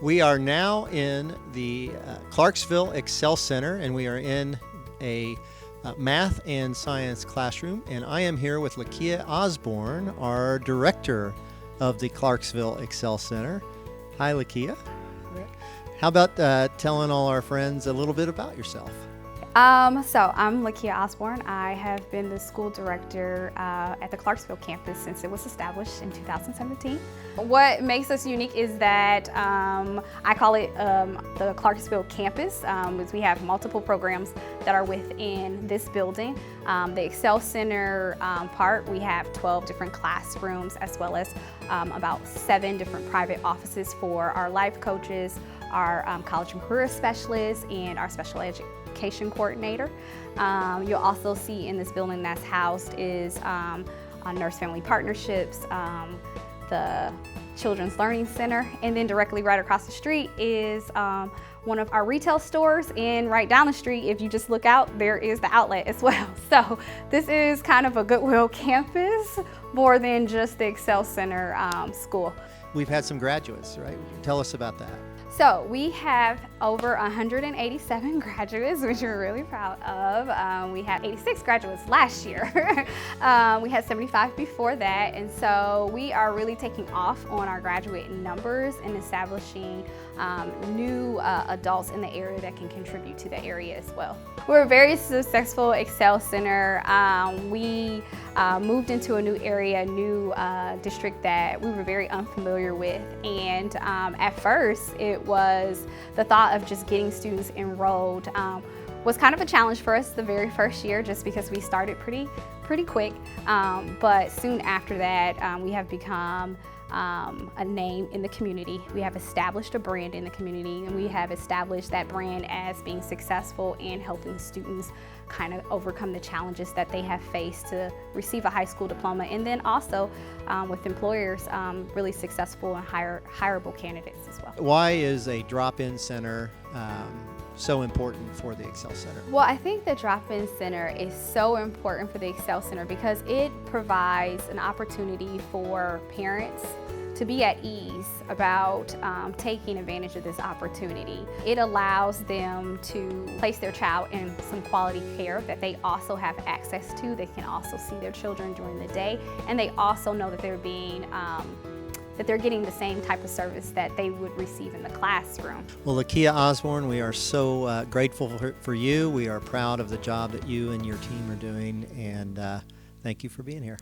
We are now in the Clarksville Excel Center, and we are in a math and science classroom, and I am here with Lakia Osborne, our director of the Clarksville Excel Center. Hi, Lakia. How about telling all our friends a little bit about yourself? So I'm Lakia Osborne. I have been the school director at the Clarksville campus since it was established in 2017. What makes us unique is that I call it the Clarksville campus, is we have multiple programs that are within this building. The Excel Center part, we have 12 different classrooms as well as about 7 different private offices for our life coaches, our college and career specialists, and our special education coordinator. You'll also see in this building that's housed is on Nurse Family Partnerships, the Children's Learning Center, and then directly right across the street is one of our retail stores, and right down the street, if you just look out, there is the outlet as well. So this is kind of a Goodwill campus more than just the Excel Center school. We've had some graduates, right? Tell us about that. So we have over 187 graduates, which we're really proud of. We had 86 graduates last year. We had 75 before that, and so we are really taking off on our graduate numbers and establishing new adults in the area that can contribute to the area as well. We're a very successful Excel Center. We moved into a new area, new district that we were very unfamiliar with, and at first it was the thought of just getting students enrolled was kind of a challenge for us the very first year, just because we started pretty quick, but soon after that we have become a name in the community. We have established a brand in the community, and we have established that brand as being successful and helping students kind of overcome the challenges that they have faced to receive a high school diploma, and then also with employers really successful and hireable candidates as well. Why is a drop-in center so important for the Excel Center? Well, I think the Drop-In Center is so important for the Excel Center because it provides an opportunity for parents to be at ease about taking advantage of this opportunity. It allows them to place their child in some quality care that they also have access to. They can also see their children during the day, and they also know that they're getting the same type of service that they would receive in the classroom. Well, Lakia Osborne, we are so grateful for you. We are proud of the job that you and your team are doing, and thank you for being here.